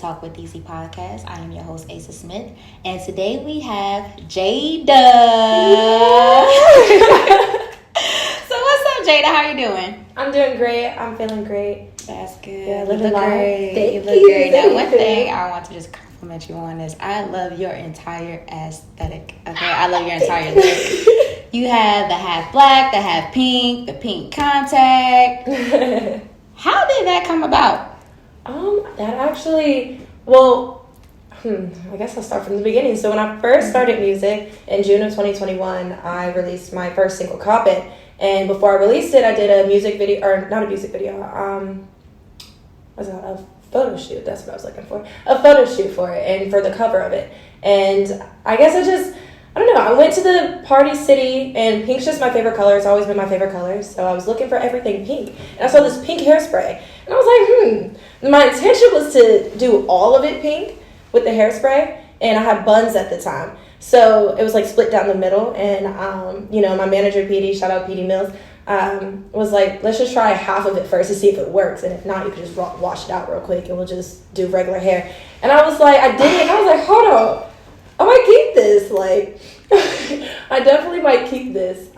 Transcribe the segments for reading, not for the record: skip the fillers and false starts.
Talk with Easy podcast. I am your host, Asa Smith, and today we have Jada. So what's up, Jada? How you doing? I'm doing great. I'm feeling great. That's good. Yeah, You look living life. great. Thank You look you. great. Now, Thank one you. thing I want to just compliment you on is I love your entire aesthetic. Okay, I love your entire look. You have the half black, the half pink, the pink contact. How did that come about? That actually, well, I guess I'll start from the beginning. So when I first started music in June of 2021, I released my first single, Cop It. And before I released it, I did a music video, or not a music video, what's that, a photo shoot, that's what I was looking for. A photo shoot for it, and for the cover of it. And I guess I don't know, I went to the Party City, and pink's just my favorite color. It's always been my favorite color. So I was looking for everything pink. And I saw this pink hairspray. And I was like, My intention was to do all of it pink with the hairspray. And I had buns at the time. So it was like split down the middle. And, my manager, PD, shout out PD Mills, was like, let's just try half of it first to see if it works. And if not, you can just wash it out real quick and we'll just do regular hair. And I was like, I did it. And I was like, hold on. I might keep this, I definitely might keep this.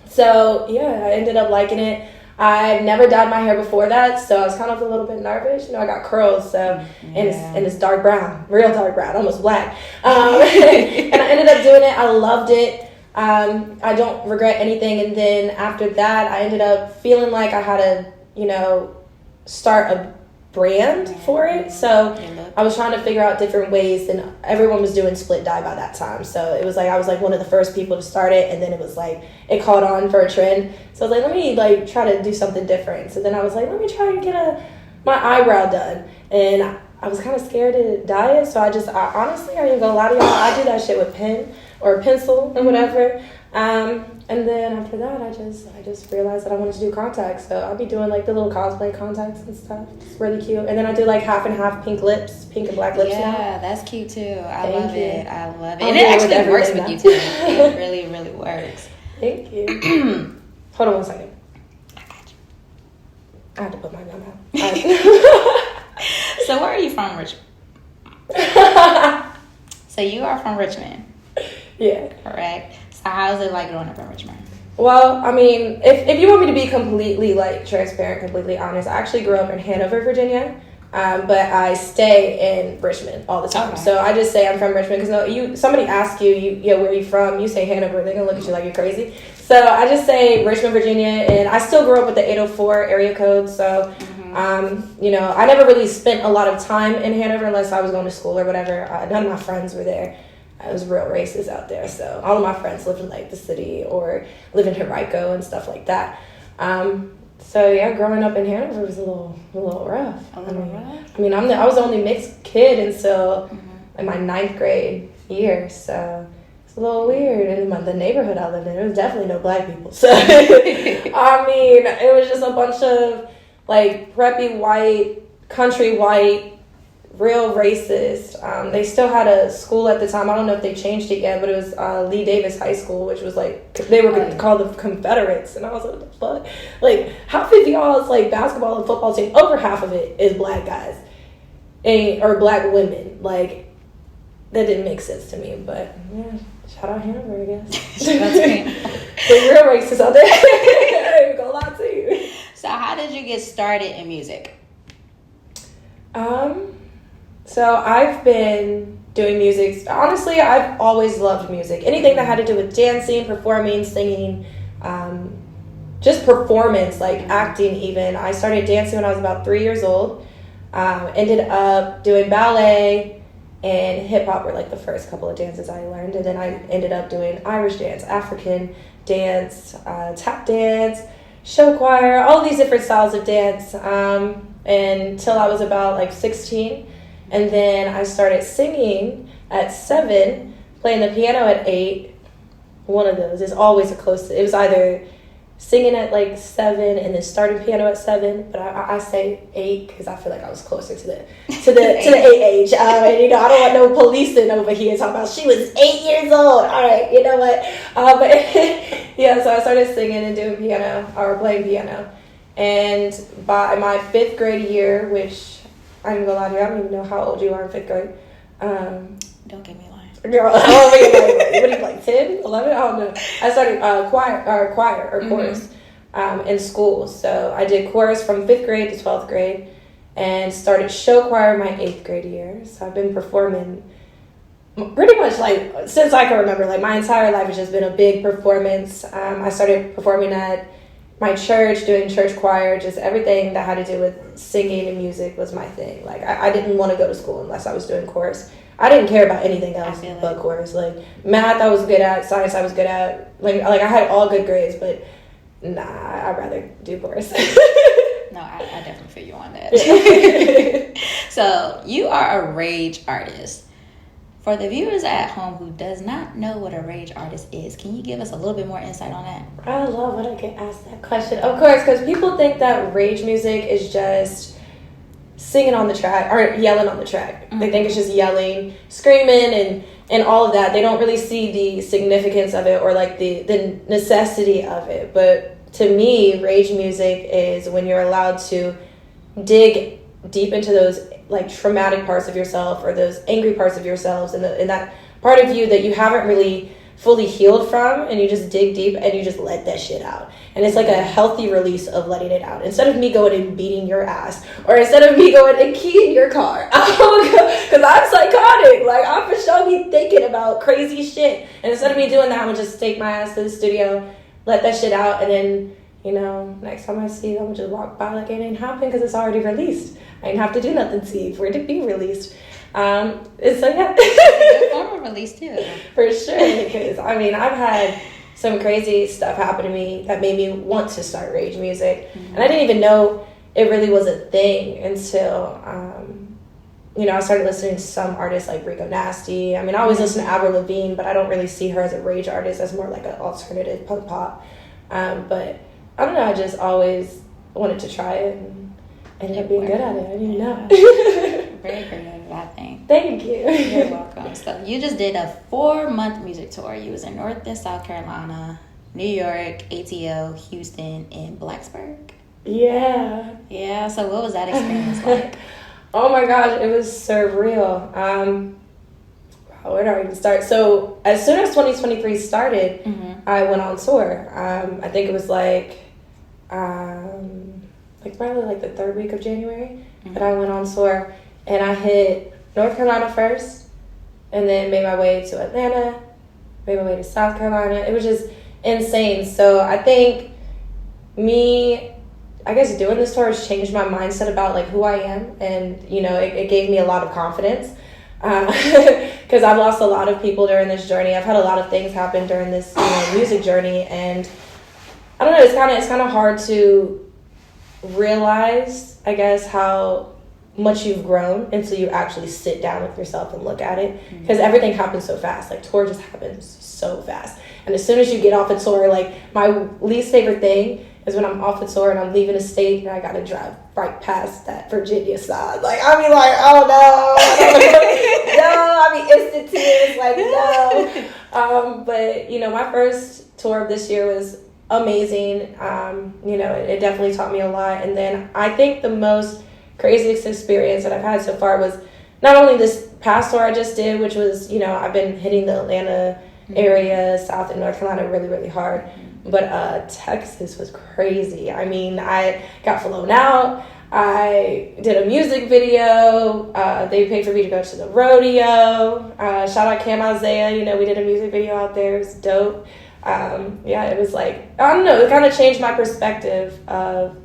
So yeah, I ended up liking it. I've never dyed my hair before that, so I was kind of a little bit nervous. I got curls, so and it's dark brown, real dark brown, almost black. And I ended up doing it. I loved it. I don't regret anything. And then after that, I ended up feeling like I had to, start a brand for it. So I was trying to figure out different ways, and everyone was doing split dye by that time. So it was like I was like one of the first people to start it, and then it was like it caught on for a trend. So I was like, let me try to do something different. So then I was like, let me try and get my eyebrow done, and I was kind of scared to dye it. So I honestly, I ain't gonna lie to y'all, I do that shit with pen or pencil or whatever. And then after that, I just realized that I wanted to do contacts. So I'll be doing the little cosplay contacts and stuff. It's really cute. And then I do half and half pink and black lips. Yeah, that's cute too. I love it. And do it it actually with works with everything you too. It really, really works. Thank you. Hold on one second. I got you. I have to put my gum out. All right. So where are you from, Richmond? So you are from Richmond. Yeah. Correct. So how is it like growing up in Richmond? Well, I mean, if you want me to be completely transparent, completely honest, I actually grew up in Hanover, Virginia, but I stay in Richmond all the time. Okay. So I just say I'm from Richmond because somebody asks you, where are you from? You say Hanover, they're gonna look at you like you're crazy. So I just say Richmond, Virginia, and I still grew up with the 804 area code. So I never really spent a lot of time in Hanover unless I was going to school or whatever. None of my friends were there. It was real racist out there, so all of my friends lived in the city or live in Henrico and stuff like that. So yeah, growing up in Hanover was a little rough. I mean, I was the only mixed kid until in my 9th grade year, so it's a little weird. And the neighborhood I lived in, there was definitely no black people. So I mean, it was just a bunch of preppy white, country white. Real racist. They still had a school at the time. I don't know if they changed it yet, but it was Lee Davis High School, which was they were called the Confederates, and I was like, what the fuck? Half of y'all's basketball and football team, over half of it is black guys, or black women. That didn't make sense to me, but yeah, shout out Hanover, I guess. That's great. The real racists out there. I ain't gonna lie to you. So how did you get started in music? So I've been doing music. Honestly, I've always loved music. Anything that had to do with dancing, performing, singing, just performance, acting even. I started dancing when I was about 3 years old. Ended up doing ballet and hip hop were the first couple of dances I learned. And then I ended up doing Irish dance, African dance, tap dance, show choir, all these different styles of dance until I was about 16. And then I started singing at 7, playing the piano at 8. One of those is always it was either singing at 7 and then starting piano at 7. But I say 8 because I feel like I was closer to the 8 age. And I don't want no policing over here talking about she was 8 years old. All right, you know what? But yeah, so I started singing and doing piano or playing piano. And by my 5th grade year, which I'm gonna lie to you, I don't even know how old you are in 5th grade. Don't get me lying. Girl, oh my God, what are you, like 10, 11? I don't know. I started choir or chorus in school. So I did chorus from 5th grade to 12th grade and started show choir my 8th grade year. So I've been performing pretty much like since I can remember. Like my entire life has just been a big performance. I started performing at my church, doing church choir, just everything that had to do with singing and music was my thing. Like I didn't want to go to school unless I was doing chorus. I didn't care about anything else but chorus. Like math I was good at, science I was good at. Like I had all good grades, but nah, I'd rather do chorus. No, I definitely feel you on that. So you are a rage artist. For the viewers at home who does not know what a rage artist is, can you give us a little bit more insight on that? I love when I get asked that question. Of course, because people think that rage music is just singing on the track or yelling on the track. They think it's just yelling, screaming, and all of that. They don't really see the significance of it or like the necessity of it. But to me, rage music is when you're allowed to dig deep into those like traumatic parts of yourself or those angry parts of yourselves and that part of you that you haven't really fully healed from, and you just dig deep and you just let that shit out. And it's like a healthy release of letting it out. Instead of me going and beating your ass, or instead of me going and keying your car, because I'm psychotic. Like I'm for sure be thinking about crazy shit. And instead of me doing that, I'm gonna just take my ass to the studio, let that shit out, and then, you know, next time I see it, I'm gonna just walk by like it ain't happened because it's already released. I didn't have to do nothing to see for it to be released. It's like, yeah. It's a form of release too. For sure, because I mean, I've had some crazy stuff happen to me that made me want to start rage music. And I didn't even know it really was a thing until, you know, I started listening to some artists like Rico Nasty. I mean, I always listen to Avril Lavigne, but I don't really see her as a rage artist, as more like an alternative punk pop. But I don't know, I just always wanted to try it and ended up being good at it. I didn't even know. Very creative, I think. Thank you. You're welcome. So you just did a 4-month music tour. You was in North and South Carolina, New York, ATL, Houston, and Blacksburg. Yeah. Yeah. So what was that experience like? Oh my gosh, it was surreal. Where do I even start? So as soon as 2023 started, I went on tour. I think it was like probably like the 3rd week of January that I went on tour, and I hit North Carolina first, and then made my way to Atlanta, made my way to South Carolina. It was just insane. So I think I guess doing this tour has changed my mindset about like who I am, and you know, it gave me a lot of confidence because I've lost a lot of people during this journey. I've had a lot of things happen during this, you know, music journey, and I don't know, it's kind of hard to realize, I guess, how much you've grown until you actually sit down with yourself and look at it, because everything happens so fast. Like tour just happens so fast, and as soon as you get off a tour, like my least favorite thing is when I'm off the tour and I'm leaving a state and I gotta drive right past that Virginia side. Like I be like, oh no, no, I be instant tears, like no. But you know, my first tour of this year was amazing. You know, it definitely taught me a lot. And then I think the most craziest experience that I've had so far was not only this past tour I just did, which was, you know, I've been hitting the Atlanta area, South and North Carolina really, really hard. But Texas was crazy. I mean, I got flown out. I did a music video. They paid for me to go to the rodeo. Shout out Cam Isaiah. You know, we did a music video out there. It was dope. Yeah, it was like, I don't know, it kind of changed my perspective of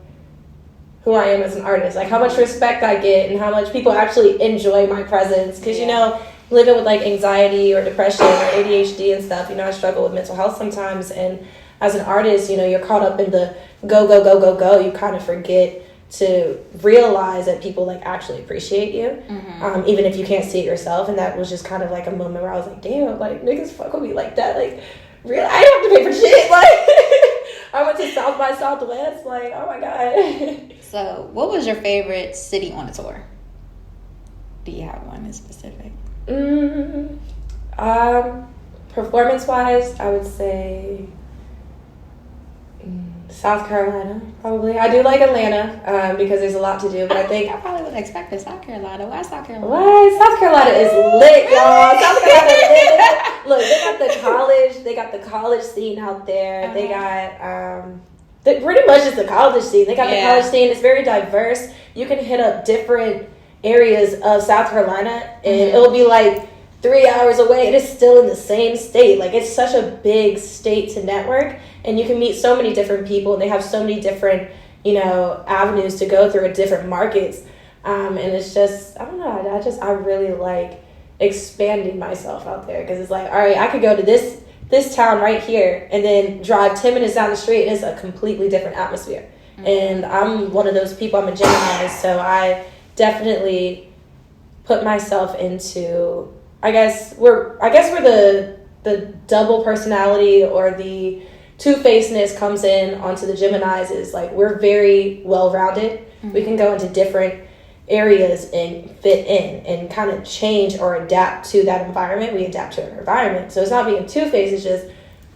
who I am as an artist. Like how much respect I get and how much people actually enjoy my presence. Because, you know, living with like anxiety or depression or ADHD and stuff, you know, I struggle with mental health sometimes. And as an artist, you know, you're caught up in the go, go, go, go, go. You kind of forget to realize that people like actually appreciate you, even if you can't see it yourself. And that was just kind of like a moment where I was like, damn, like niggas fuck with me like that. Like, really? I didn't have to pay for shit. Like, I went to South by Southwest. Like, oh my God. So, what was your favorite city on the tour? Do you have one in specific? Performance-wise, I would say South Carolina, probably. I do like Atlanta because there's a lot to do, but I think I probably would expect South Carolina. Why South Carolina? What? South Carolina is lit, y'all. South Carolina is lit. Look, they got the college. They got the college scene out there. Uh-huh. They got pretty much just the college scene. They got the college scene. It's very diverse. You can hit up different areas of South Carolina, and it'll be like 3 hours away. It is still in the same state. Like, it's such a big state to network, and you can meet so many different people, and they have so many different, avenues to go through at different markets. And it's just, I don't know, I really like expanding myself out there, because it's like, all right, I could go to this town right here and then drive 10 minutes down the street, and it's a completely different atmosphere. And I'm one of those people. I'm a Gemini, so I definitely put myself into, I guess we're the double personality, or the two-facedness comes in onto the Geminis, is like, we're very well-rounded. We can go into different areas and fit in and kind of change or adapt to that environment. We adapt to our environment. So it's not being two-faced. It's just,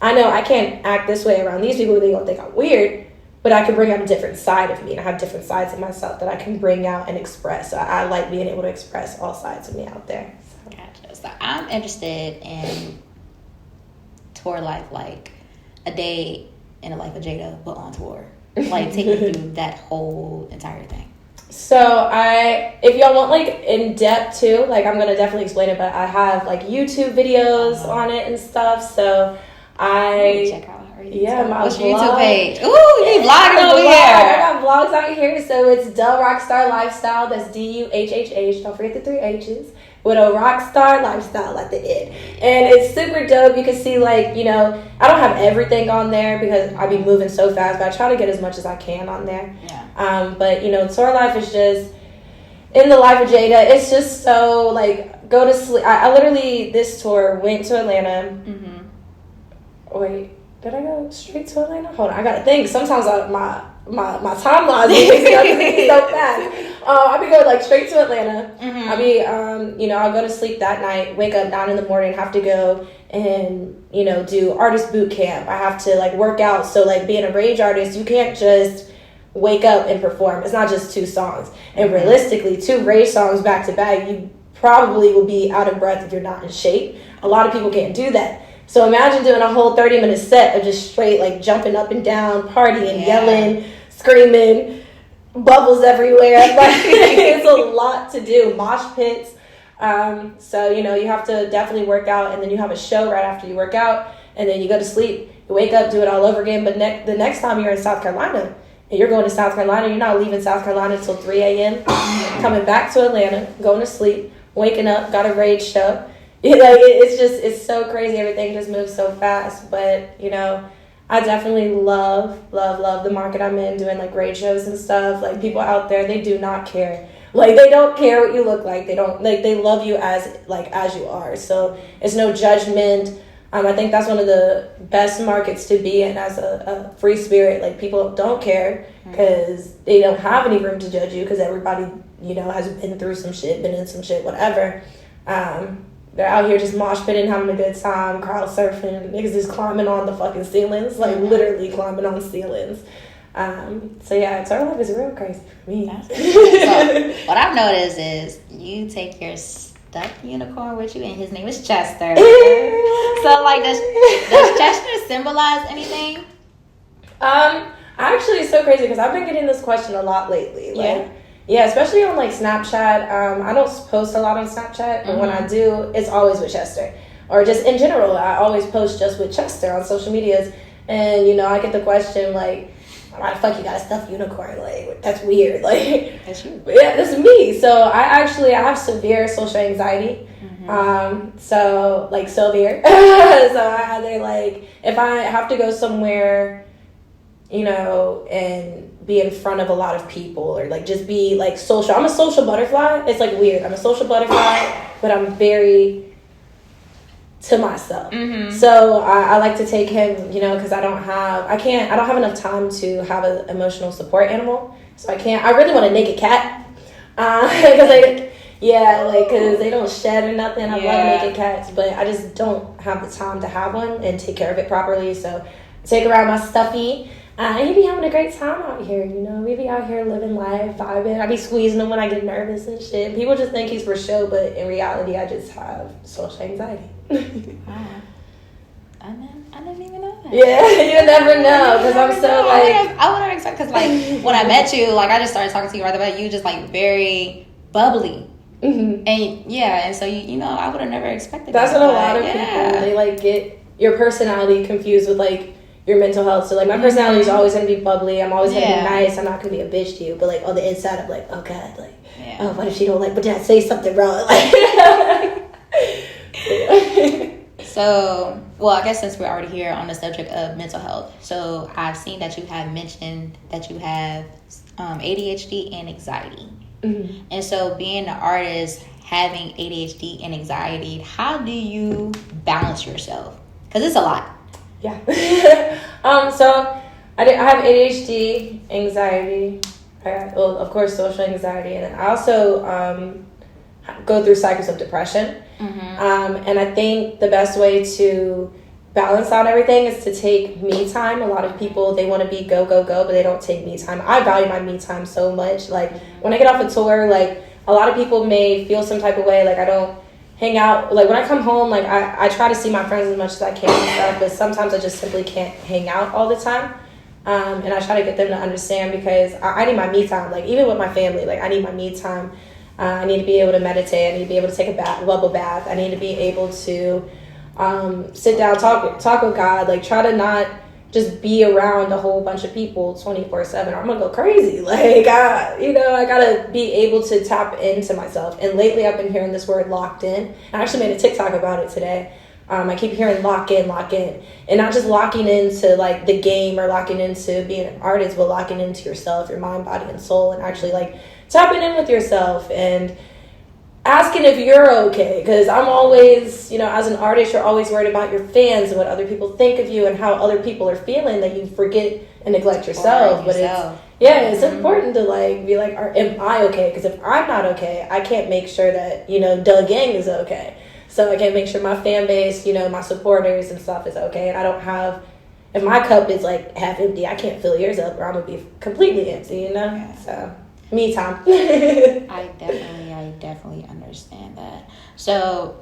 I know I can't act this way around these people. They're going to think I'm weird, but I can bring out a different side of me, and I have different sides of myself that I can bring out and express. So I like being able to express all sides of me out there. So. Gotcha. So I'm interested in tour life, like a day in the life of Jada, but on tour. Like, take me through that whole entire thing. So if y'all want like in depth too, like, I'm gonna definitely explain it, but I have like YouTube videos on it and stuff. So check out her YouTube. What's your YouTube page? Ooh, you vlogging over here. I got vlogs out here. So it's Duhhh Rockstar Lifestyle. That's Duhhh. Don't forget the 3 H's. With a rockstar lifestyle at the end. And it's super dope. You can see, like, I don't have everything on there because I be moving so fast, but I try to get as much as I can on there. Yeah. But, tour life is just, in the life of Jada, it's just so, like, go to sleep. I literally, this tour, went to Atlanta. Wait, did I go straight to Atlanta? Hold on, I gotta think. Sometimes my timeline is so fast. I'll be going like straight to Atlanta. I'll be, I'll go to sleep that night, wake up 9 a.m, have to go and, do artist boot camp. I have to like work out. So like being a rage artist, you can't just wake up and perform. It's not just 2 songs. And realistically, 2 rage songs back to back, you probably will be out of breath if you're not in shape. A lot of people can't do that. So imagine doing a whole 30-minute set of just straight like jumping up and down, partying, yelling, screaming, bubbles everywhere. Like, it's a lot to do. Mosh pits. So, you have to definitely work out, and then you have a show right after you work out, and then you go to sleep. You wake up, do it all over again. But the next time you're in South Carolina, and you're going to South Carolina, you're not leaving South Carolina until 3 a.m., coming back to Atlanta, going to sleep, waking up, got a rage show. It's so crazy. Everything just moves so fast. But, I definitely love the market I'm in, doing like rage shows and stuff. Like, people out there, they do not care. Like, they don't care what you look like. They don't, like, they love you as you are. So it's no judgment. I think that's one of the best markets to be in as a free spirit. Like, people don't care because they don't have any room to judge you, because everybody, has been through some shit, been in some shit, whatever. They're out here just mosh pitting, having a good time, crowd surfing. Niggas just climbing on the fucking ceilings, like literally climbing on ceilings. So yeah, tour life is real crazy for me. So what I've noticed is you take your stuffed unicorn with you, and his name is Chester. So like, does Chester symbolize anything? Actually, it's so crazy because I've been getting this question a lot lately. Like, yeah, especially on like Snapchat. I don't post a lot on Snapchat, but when I do, it's always with Chester. Or just in general, I always post just with Chester on social medias. And, I get the question like, why the fuck you got a stuffed unicorn? Like, that's weird. Like, that's you. Yeah, that's me. So I have severe social anxiety. So like severe. So I either like, if I have to go somewhere, and be in front of a lot of people, or like just be like social. I'm a social butterfly. It's like weird. I'm a social butterfly, but I'm very to myself. So I like to take him, because I don't have enough time to have an emotional support animal. So I really want a naked cat. Because because they don't shed or nothing. I love naked cats, but I just don't have the time to have one and take care of it properly. So I take around my stuffy. He be having a great time out here, you know. We be out here living life, vibing. I be squeezing him when I get nervous and shit. People just think he's for show, but in reality, I just have social anxiety. Wow. I didn't even know that. Yeah, you never know, because I'm so like... I wouldn't expect, because like, when I met you, like, I just started talking to you right away. You just like very bubbly. Mm-hmm. And yeah, and so you know, I would have never expected that's that. What a lot of people, they like get your personality confused with like your mental health. So like my personality is always going to be bubbly. I'm always going to be nice. I'm not going to be a bitch to you. But like on the inside, I'm like, oh God, like, oh, what if she don't like, but did I say something wrong? Like, So, well, I guess since we're already here on the subject of mental health, so I've seen that you have mentioned that you have ADHD and anxiety. Mm-hmm. And so being an artist, having ADHD and anxiety, how do you balance yourself? Because it's a lot. Yeah. So I have ADHD, anxiety, well, of course, social anxiety, and I also go through cycles of depression. Mm-hmm. And I think the best way to balance out everything is to take me time. A lot of people, they want to be go, but they don't take me time. I value my me time so much. Like, when I get off a tour, like, a lot of people may feel some type of way. Like, I don't hang out. Like, when I come home, like, I try to see my friends as much as I can and stuff, but sometimes I just simply can't hang out all the time. And I try to get them to understand because I need my me time. Like, even with my family, like, I need my me time. I need to be able to meditate. I need to be able to take a bubble bath. I need to be able to sit down, talk with God. Like, try to not just be around a whole bunch of people 24/7. I'm gonna go crazy. Like, I gotta be able to tap into myself. And lately, I've been hearing this word "locked in." I actually made a TikTok about it today. I keep hearing lock in, and not just locking into like the game or locking into being an artist, but locking into yourself, your mind, body, and soul, and actually like tapping in with yourself and asking if you're okay. Because I'm always, as an artist, you're always worried about your fans and what other people think of you and how other people are feeling, that you forget and neglect yourself. But it's important to like be like, am I okay? Because if I'm not okay, I can't make sure that Duhhh Gang is okay. So I can't make sure my fan base, my supporters and stuff is okay. And I don't have, if my cup is like half empty, I can't fill yours up or I'm going to be completely empty, Yeah. So, me time. I definitely understand that. So,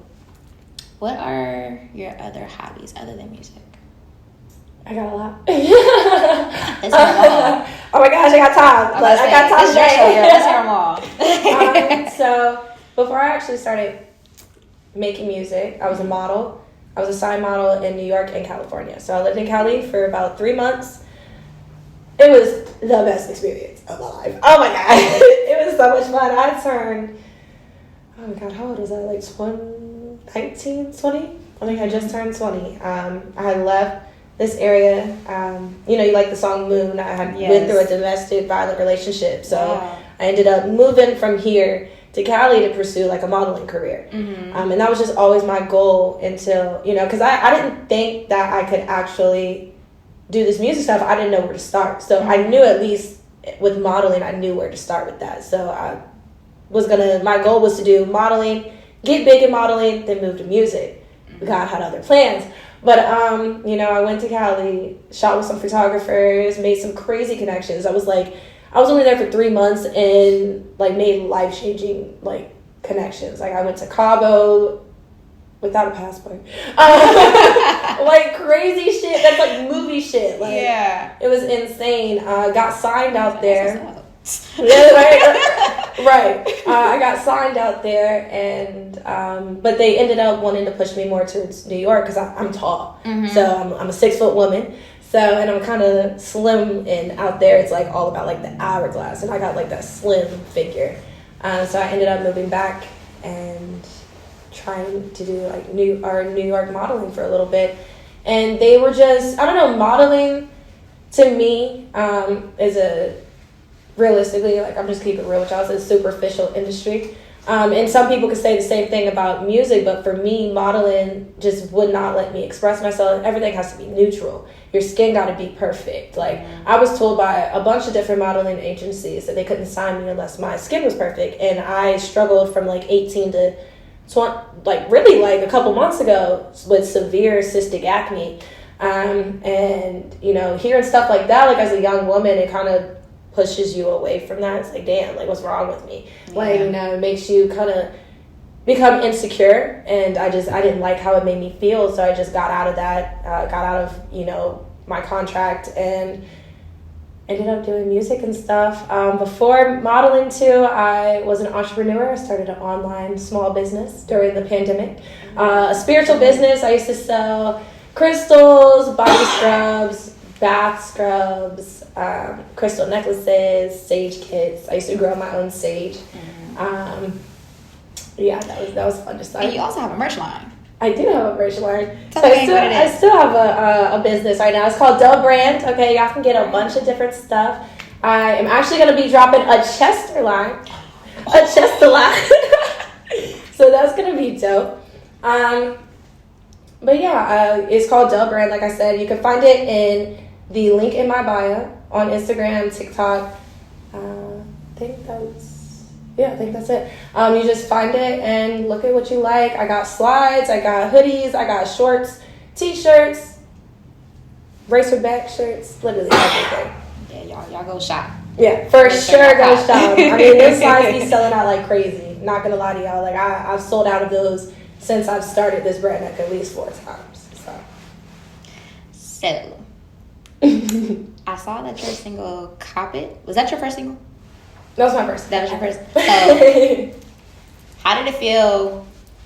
what are your other hobbies other than music? I got a lot. Let's hear them all. Oh my gosh, I got time. I got time today. Let's hear them all. So, before I actually started making music, I was a model. I was a sign model in New York and California. So I lived in Cali for about 3 months. It was the best experience of my life. Oh my God. It was so much fun. I turned, oh my God, how old was I? Like 19, 20? I think I just turned 20. I had left this area. You like the song Moon. I had went through a domestic violent relationship. So I ended up moving from here to Cali to pursue like a modeling career. Mm-hmm. And that was just always my goal until, because I didn't think that I could actually do this music stuff. I didn't know where to start. So I knew at least with modeling, I knew where to start with that. So my goal was to do modeling, get big in modeling, then move to music. God had other plans. But, I went to Cali, shot with some photographers, made some crazy connections. I was only there for 3 months and like made life-changing like connections. Like I went to Cabo without a passport. Like crazy shit. That's like movie shit. Like, it was insane. Got signed out there. Right. I got signed out there, and but they ended up wanting to push me more towards New York because I'm tall. Mm-hmm. So I'm a 6-foot woman. So, and I'm kind of slim, and out there it's like all about like the hourglass, and I got like that slim figure. So I ended up moving back and trying to do like New York modeling for a little bit. And they were just, I don't know, modeling to me is realistically, like I'm just keeping it real with y'all, it's a superficial industry. And some people could say the same thing about music, but for me, modeling just would not let me express myself. Everything has to be neutral. Your skin got to be perfect. Like, I was told by a bunch of different modeling agencies that they couldn't sign me unless my skin was perfect. And I struggled from like 18 to 20, like really like a couple months ago with severe cystic acne. And, you know, hearing stuff like that, like, as a young woman, it kind of pushes you away from that. It's like, damn, like, what's wrong with me? Yeah. Like, you know, it makes you kind of become insecure, and I didn't like how it made me feel, so I just got out of that, got out of, you know, my contract, and ended up doing music and stuff. Before modeling too, I was an entrepreneur. I started an online small business during the pandemic, a spiritual business. I used to sell crystals, body scrubs, bath scrubs, crystal necklaces, sage kits. I used to grow my own sage. Yeah, that was fun to start. And you also have a merch line. I do have a merch line. So I still have a business right now. It's called Duhhh brand. Okay, y'all can get a bunch of different stuff. I am actually going to be dropping a Chester line. So that's going to be dope. But yeah, it's called Duhhh brand. Like I said, you can find it in the link in my bio on Instagram, TikTok. I think that's it. You just find it and look at what you like. I got slides, I got hoodies, I got shorts, t-shirts, racerback shirts, literally everything. Yeah, y'all go shop. Yeah, for sure go shop. I mean, those slides be selling out like crazy. Not gonna lie to y'all. Like, I've sold out of those since I've started this brand like at least 4 times. So I saw that your single Cop It. Was that your first single? That was my first. That was your first. So, how did it feel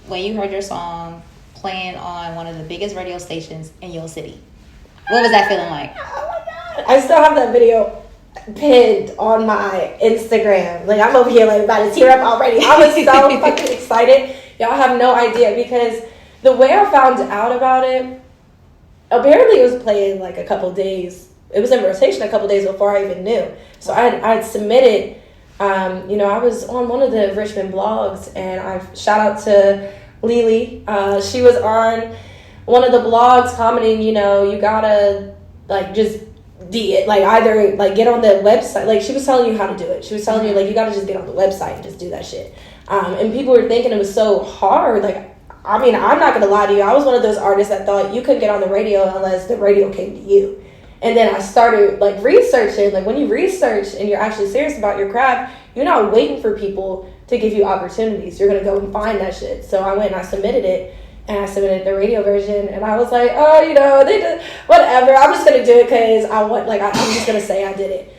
when you heard your song playing on one of the biggest radio stations in your city? What was that feeling like? Oh my God. I still have that video pinned on my Instagram. Like, I'm over here like about to tear up already. I was so fucking excited. Y'all have no idea, because the way I found out about it, apparently it was playing like a couple days. It was in rotation a couple days before I even knew. So I had submitted. You know, I was on one of the Richmond blogs, and I shout out to Lily. She was on one of the blogs commenting, you know, you gotta like just like either like get on the website. Like, she was telling you how to do it. She was telling you like you gotta just get on the website and just do that shit. And people were thinking it was so hard. Like, I mean, I'm not gonna lie to you. I was one of those artists that thought you couldn't get on the radio unless the radio came to you. And then I started like researching. Like, when you research and you're actually serious about your craft, you're not waiting for people to give you opportunities. You're gonna go and find that shit. So I went and I submitted it, and I submitted the radio version, and I was like, oh, you know, they did whatever. I'm just gonna do it because I want. Like, I'm just gonna say I did it.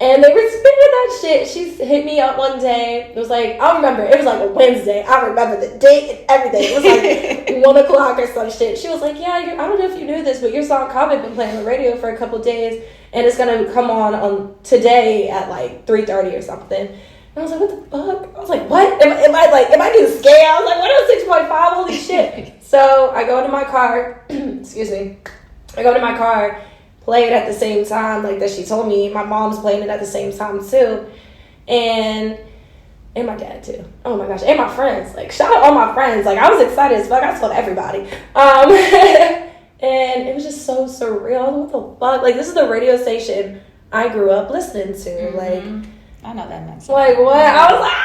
And they respected that shit. She hit me up one day. It was like, I remember, it was like a Wednesday. I remember the date and everything. It was like 1 o'clock or some shit. She was like, yeah, I don't know if you knew this, but your song Cop It been playing on the radio for a couple days, and it's going to come on today at like 3:30 or something. And I was like, what the fuck? I was like, what? Am I getting scared? I was like, 106.5? Holy shit. So I go into my car. Excuse me. I go to my car, play it at the same time, like that she told me. My mom's playing it at the same time too, and my dad too. Oh my gosh, and my friends. Like, shout out all my friends. Like, I was excited as fuck. I told everybody. And it was just so surreal. What the fuck? Like, this is the radio station I grew up listening to. Mm-hmm. Like, I know that makes sense. Like, what? I was like,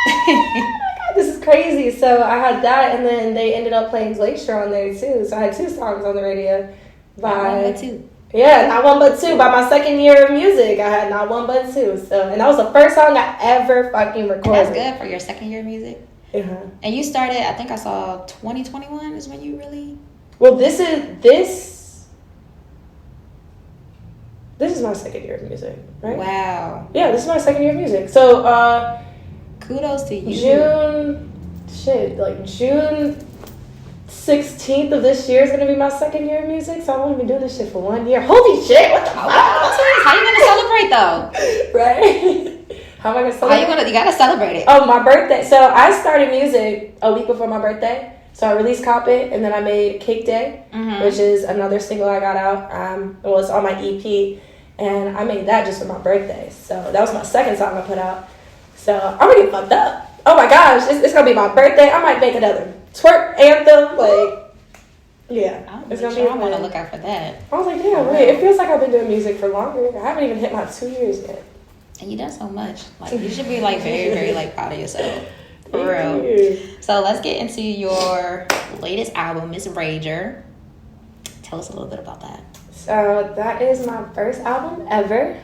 oh my God, this is crazy. So I had that, and then they ended up playing Glacier on there too. So I had 2 songs on the radio. Not one but two. Yeah, not one but two. By my second year of music, I had not one but two. So, and that was the first song I ever fucking recorded. And that's good for your second year of music. Uh-huh. And you started, I think I saw 2021 is when you really. Well, this is my second year of music, right? Wow. Yeah, this is my second year of music. So, kudos to you. June 16th of this year is going to be my second year of music, so I've only been doing this shit for 1 year. Holy shit, what the fuck? How you going to celebrate, though? Right? How am I going to celebrate? You got to celebrate it. Oh, my birthday. So I started music a week before my birthday. So I released Cop It, and then I made Cake Day, which is another single I got out. It was on my EP, and I made that just for my birthday. So that was my second song I put out. So I'm going to get fucked up. Oh my gosh, it's going to be my birthday. I might make another twerk anthem. Like, yeah. It's gonna be I want to look out for that. I was like, damn, wait, it feels like I've been doing music for longer. I haven't even hit my 2 years yet. And you done so much. Like, you should be like very, very like proud of yourself. For Thank real. You. So let's get into your latest album, Miss Rager. Tell us a little bit about that. So that is my first album ever.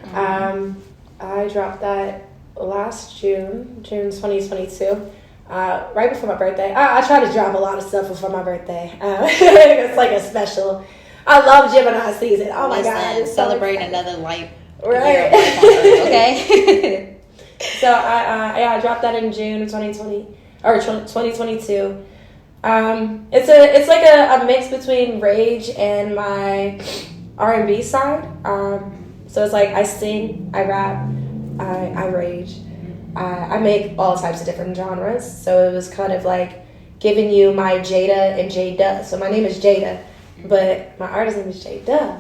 I dropped that last June 2022. Right before my birthday. I try to drop a lot of stuff before my birthday. It's like a special. I love Gemini season. Oh my God. It's celebrating another life. Right. Year of life on Earth, okay? So I dropped that in June of 2020 or 2022. It's like a mix between rage and my R&B side. So it's like I sing, I rap, I rage. I make all types of different genres. So it was kind of like giving you my Jada and Jada. So my name is Jada, but my artist name is Jada.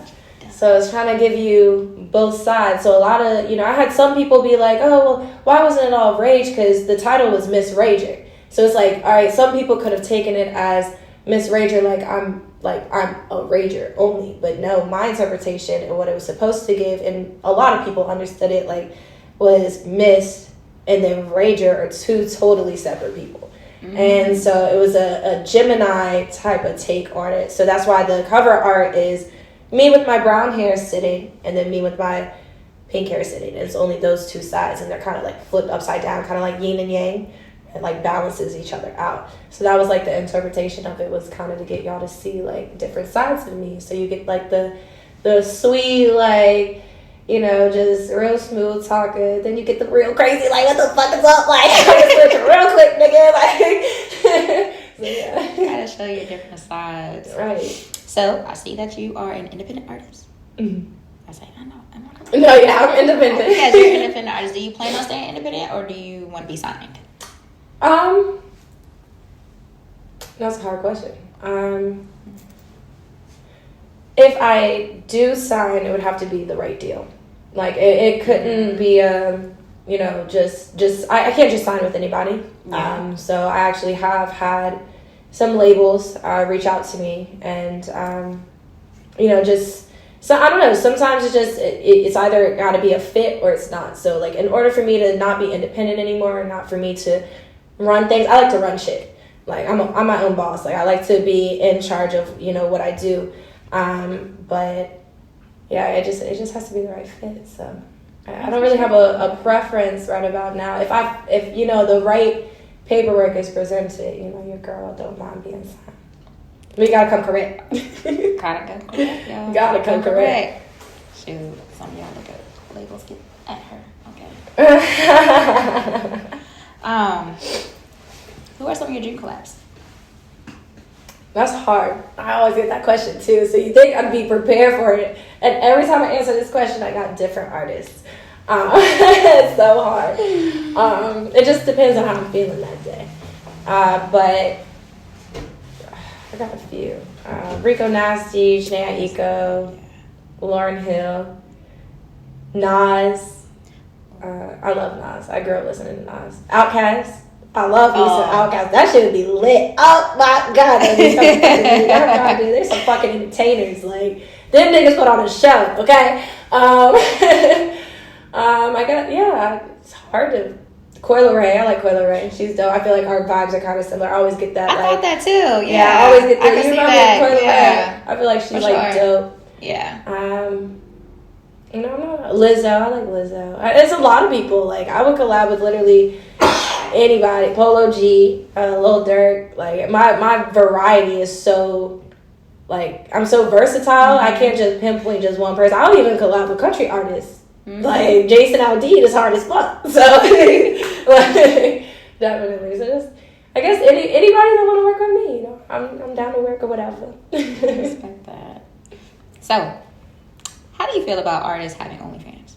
So it's trying to give you both sides. So a lot of, I had some people be like, oh, well, why wasn't it all rage? Because the title was Miss Rager. So it's like, all right, some people could have taken it as Miss Rager, I'm a rager only. But no, my interpretation and what it was supposed to give, and a lot of people understood it was Miss and then Rager are two totally separate people. Mm-hmm. And so it was a Gemini type of take on it. So that's why the cover art is me with my brown hair sitting and then me with my pink hair sitting. It's only those two sides, and they're kind of like flipped upside down, kind of like yin and yang. It like balances each other out. So that was like the interpretation of it, was kind of to get y'all to see like different sides of me. So you get like the sweet, like, just real smooth talker. Then you get the real crazy, like, what the fuck is up? Like, I switch real quick, nigga. Like, so yeah. Gotta show your different sides. Right. So I see that you are an independent artist. Mm-hmm. I say, I know. I'm not No, yeah, I'm independent. Because you're an independent artist. Do you plan on staying independent, or do you want to be signed? That's a hard question. If I do sign, it would have to be the right deal. Like, it couldn't be, just I can't just sign with anybody. Yeah. So I actually have had some labels reach out to me, and, so I don't know, sometimes it's either got to be a fit or it's not. So, like, in order for me to not be independent anymore, and not for me to run things, I like to run shit. Like, I'm my own boss. Like, I like to be in charge of, what I do. But yeah, it just has to be the right fit. So I don't really have a preference right about now. If the right paperwork is presented, your girl don't mind being signed. We gotta come correct. Gotta come correct, y'all. Gotta come correct. Shoot, some of y'all look at labels, get at her. Okay. Who are some of your dream collabs? That's hard. I always get that question too. So you think I'd be prepared for it. And every time I answer this question, I got different artists. It's so hard. It just depends on how I'm feeling that day. But I got a few. Rico Nasty, Janae Aiko, Lauryn Hill, Nas. I love Nas. I grew up listening to Nas. Outkast. I love me some Outkast. That shit would be lit. Oh my God, that'd be so fucking lit. They're some fucking entertainers. Like, them niggas put on a show, okay? It's hard to. Coil Ray, I like Coil Ray. She's dope. I feel like our vibes are kind of similar. I always get that. I thought that too. Yeah, I always get that. I can see that. Coil Yeah. Ray. I feel like she's For like sure. dope. Yeah. Lizzo. I like Lizzo. There's a lot of people. Like, I would collab with literally anybody. Polo G, Lil Durk. Like, my variety is so, like, I'm so versatile. Mm-hmm. I can't just pinpoint just one person. I don't even collab with country artists. Mm-hmm. Like, Jason Aldean is hard as fuck. So, like, definitely. So just, I guess anybody that want to work with me, I'm down to work or whatever. Respect that. So, how do you feel about artists having OnlyFans?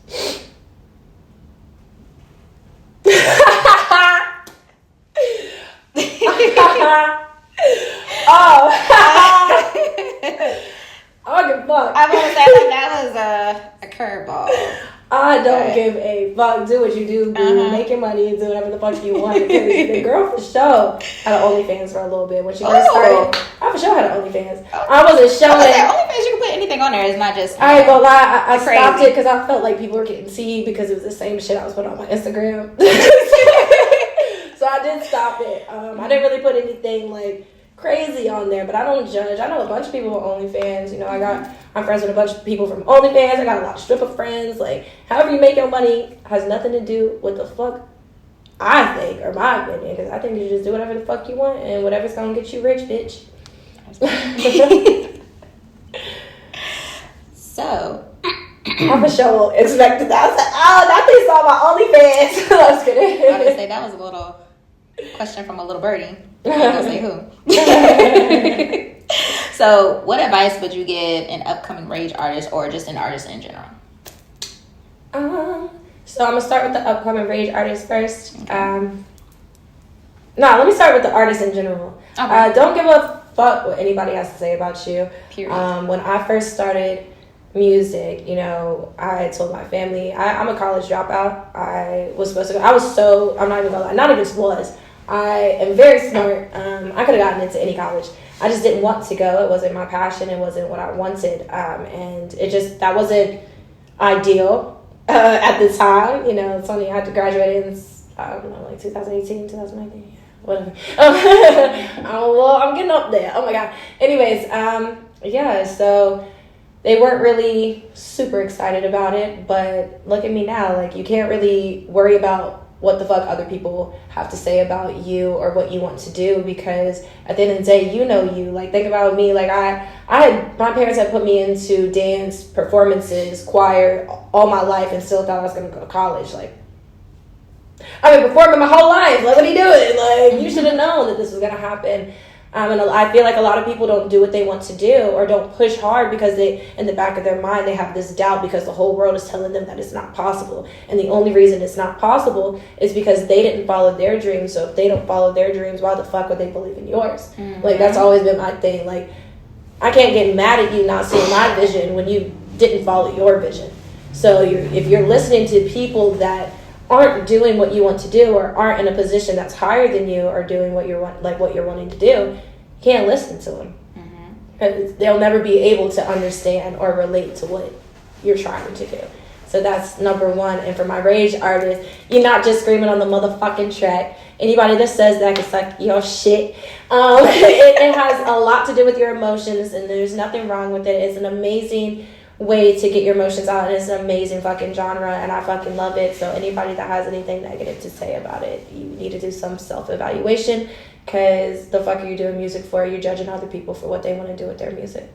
I don't give a fuck. I want to say that was a curveball. I don't give a fuck. Do what you do, boo. Make your money and do whatever the fuck you want. The girl for sure had an OnlyFans for a little bit when she first started. I for sure had an OnlyFans. I wasn't showing it. OnlyFans, you can put anything on there. It's not just. I ain't gonna lie. I stopped it because I felt like people were getting tea because it was the same shit I was putting on my Instagram. So I did stop it. I didn't really put anything like crazy on there, but I don't judge. I know a bunch of people with OnlyFans. You know, I'm friends with a bunch of people from OnlyFans. I got a lot of stripper friends. Like, however you make your money has nothing to do with the fuck I think, or my opinion, because I think you should just do whatever the fuck you want and whatever's gonna get you rich, bitch. So, I for sure expected that. I was like, oh, that thing saw my OnlyFans. I was kidding. I was gonna say that was a little question from a little birdie. I ain't gonna say who. So, what advice would you give an upcoming rage artist or just an artist in general? So I'm gonna start with the upcoming rage artist first. Okay. Let me start with the artist in general. Okay. Don't give a fuck what anybody has to say about you. Period. When I first started music, you know, I told my family I'm a college dropout. I'm not even gonna lie, not even was. I am very smart. I could have gotten into any college. I just didn't want to go. It wasn't my passion. It wasn't what I wanted. And that wasn't ideal at the time. You know, it's only I had to graduate in, I don't know, like 2018, 2019. Yeah, whatever. I'm getting up there. Oh my God. Anyways, so they weren't really super excited about it, but look at me now. Like, you can't really worry about what the fuck other people have to say about you or what you want to do, because at the end of the day, you know you. Like, think about me. Like, my parents had put me into dance, performances, choir all my life, and still thought I was going to go to college. Like, I've been performing my whole life. Like, what are you doing? Like, you should have known that this was going to happen. And I feel like a lot of people don't do what they want to do or don't push hard because in the back of their mind, they have this doubt because the whole world is telling them that it's not possible. And the only reason it's not possible is because they didn't follow their dreams. So if they don't follow their dreams, why the fuck would they believe in yours? Mm-hmm. Like, that's always been my thing. Like, I can't get mad at you not seeing my vision when you didn't follow your vision. So if you're listening to people that aren't doing what you want to do or aren't in a position that's higher than you or doing what you're wanting to do, you can't listen to them. Because they'll never be able to understand or relate to what you're trying to do. So that's number one. And for my rage artist, you're not just screaming on the motherfucking track. Anybody that says that can suck your shit. It has a lot to do with your emotions, and there's nothing wrong with it. It's an amazing way to get your emotions out, and it's an amazing fucking genre, and I fucking love it. So anybody that has anything negative to say about it, you need to do some self-evaluation, because the fuck are you doing music for? You're judging other people for what they want to do with their music.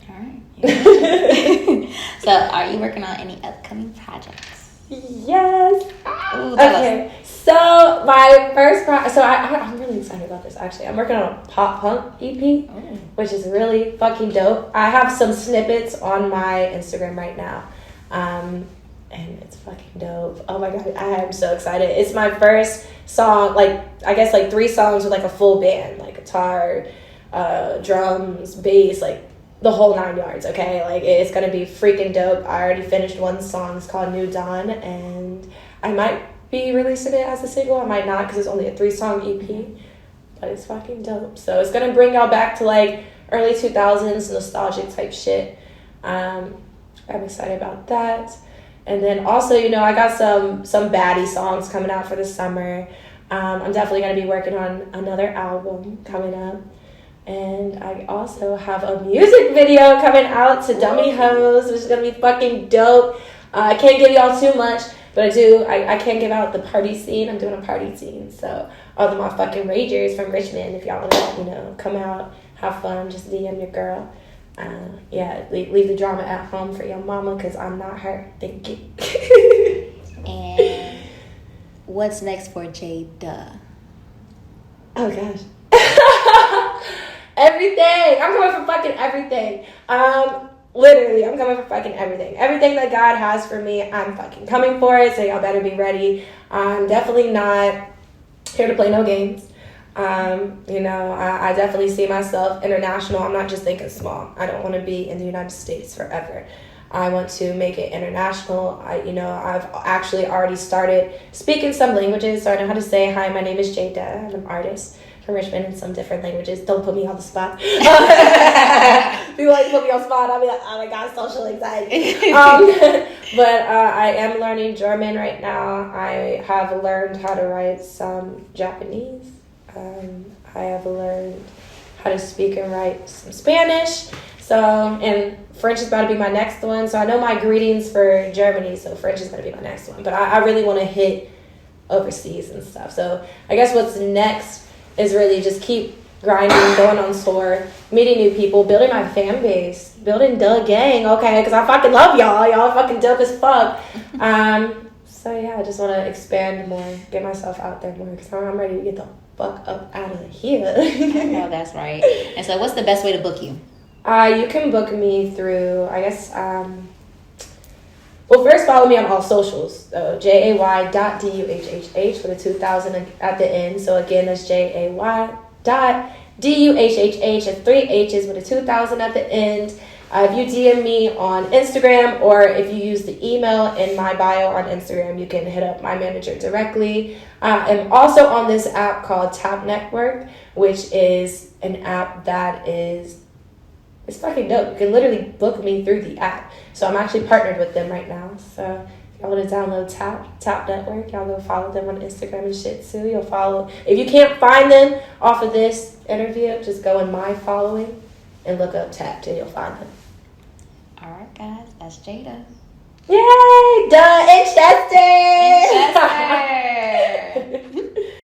All right. Yeah. So are you working on any upcoming projects? Yes. Ooh, okay. So my first I'm really excited about this, actually. I'm working on a pop punk EP, which is really fucking dope. I have some snippets on my Instagram right now, and it's fucking dope. Oh my God, I am so excited. It's my first song, I guess 3 songs with a full band, guitar, drums, bass, the whole 9 yards, okay? It's gonna be freaking dope. I already finished one song. It's called New Dawn, and I might be releasing it as a single. I might not, because it's only a 3-song EP, but it's fucking dope. So it's gonna bring y'all back to early 2000s nostalgic type shit. I'm excited about that. And then also, I got some baddie songs coming out for the summer. I'm definitely gonna be working on another album coming up. And I also have a music video coming out to Dummy Hoes, which is going to be fucking dope. I can't give y'all too much, but I can give out the party scene. I'm doing a party scene. So all of my fucking ragers from Richmond, if y'all want to, come out, have fun, just DM your girl. Leave the drama at home for your mama, because I'm not her. Thank you. And what's next for Duhhh? Oh, gosh. Everything. I'm coming for fucking everything. Literally, I'm coming for fucking everything. Everything that God has for me, I'm fucking coming for it, so y'all better be ready. I'm definitely not here to play no games. I definitely see myself international. I'm not just thinking small. I don't want to be in the United States forever. I want to make it international. I've actually already started speaking some languages, so I know how to say, hi, my name is Jada, I'm an artist from Richmond, in some different languages. Don't put me on the spot. People put me on the spot, I'll be like, oh my God, social anxiety. But I am learning German right now. I have learned how to write some Japanese. I have learned how to speak and write some Spanish. So, and French is about to be my next one. So I know my greetings for Germany, so French is going to be my next one. But I really want to hit overseas and stuff. So I guess what's next is really just keep grinding, going on tour, meeting new people, building my fan base, building the gang, okay? Because I fucking love y'all. Y'all fucking dope as fuck. So yeah, I just want to expand more, get myself out there more, because I'm ready to get the fuck up out of here. I know that's right. And so what's the best way to book you? You can book me through, I guess, well, first follow me on all socials. So jay.duhhh with a 2000 at the end. So again, that's jay.duhhh and 3 H's with a 2000 at the end. If you DM me on Instagram, or if you use the email in my bio on Instagram, you can hit up my manager directly. I'm also on this app called Tap Network, which is an app that is, it's fucking dope. You can literally book me through the app. So I'm actually partnered with them right now. So if y'all want to download Tap Network, y'all go follow them on Instagram and shit too. You'll follow. If you can't find them off of this interview, just go in my following and look up Tap and you'll find them. All right, guys. That's Jada. Yay! Duh, it's Chester! It's Chester!